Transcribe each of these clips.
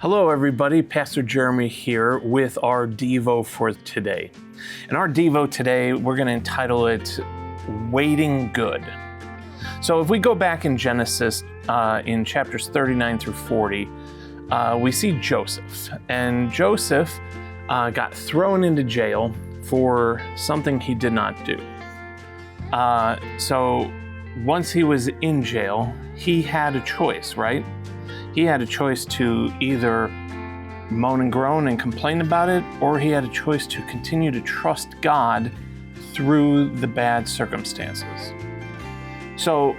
Hello everybody, Pastor Jeremy here with our Devo for today. In our Devo today, we're going to entitle it, Waiting Good. So if we go back in Genesis, in chapters 39 through 40, we see Joseph. And Joseph got thrown into jail for something he did not do. So once he was in jail, he had a choice, right? He had a choice to either moan and groan and complain about it, or he had a choice to continue to trust God through the bad circumstances. So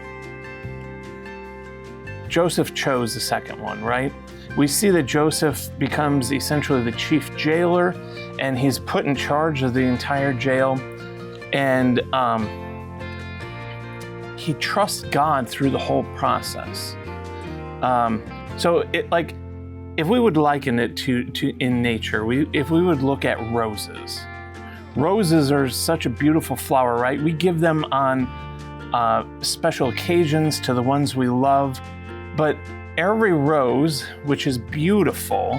Joseph chose the second one, right? We see that Joseph becomes essentially the chief jailer, and he's put in charge of the entire jail, and he trusts God through the whole process. So if we would liken it to in nature, if we would look at roses. Roses are such a beautiful flower, right? We give them on special occasions to the ones we love, but every rose, which is beautiful,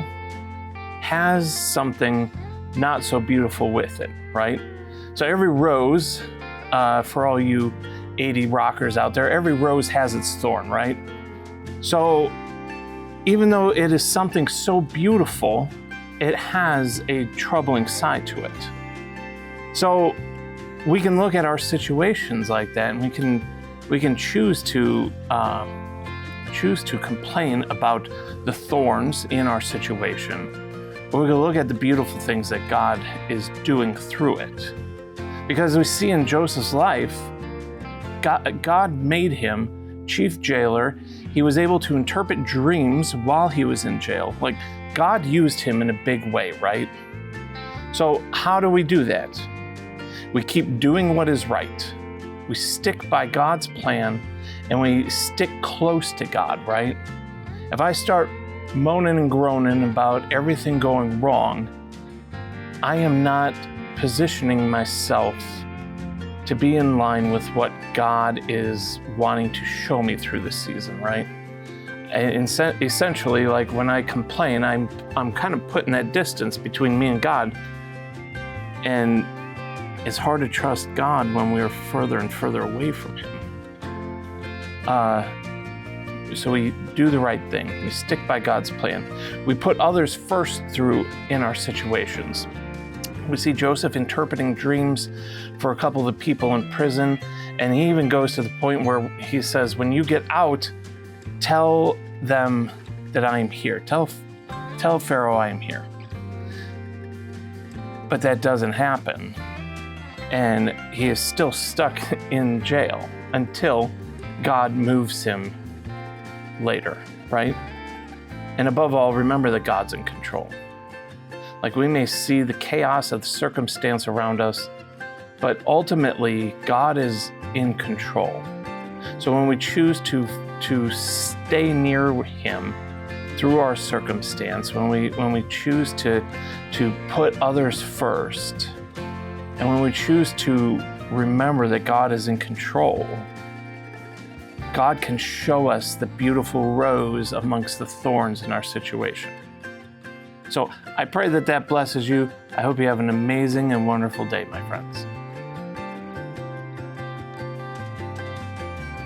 has something not so beautiful with it, right? So every rose, for all you 80 rockers out there, every rose has its thorn, right? So even though it is something so beautiful, it has a troubling side to it. So we can look at our situations like that, and we can choose to complain about the thorns in our situation, or we can look at the beautiful things that God is doing through it. Because we see in Joseph's life, God made him chief jailer. He was able to interpret dreams while he was in jail. Like, God used him in a big way, right? So how do we do that? We keep doing what is right. We stick by God's plan, and we stick close to God, right? If I start moaning and groaning about everything going wrong, I am not positioning myself to be in line with what God is wanting to show me through this season, right? And essentially, like when I complain, I'm kind of putting that distance between me and God. And it's hard to trust God when we're further and further away from Him. So we do the right thing. We stick by God's plan. We put others first in our situations. We see Joseph interpreting dreams for a couple of the people in prison, and he even goes to the point where he says, when you get out, tell them that I am here. Tell Pharaoh I am here. But that doesn't happen, and he is still stuck in jail until God moves him later, right? And above all, remember that God's in control. Like, we may see the chaos of the circumstance around us, but ultimately, God is in control. So when we choose to stay near Him through our circumstance, when we choose to put others first, and when we choose to remember that God is in control, God can show us the beautiful rose amongst the thorns in our situation. So I pray that blesses you. I hope you have an amazing and wonderful day, my friends.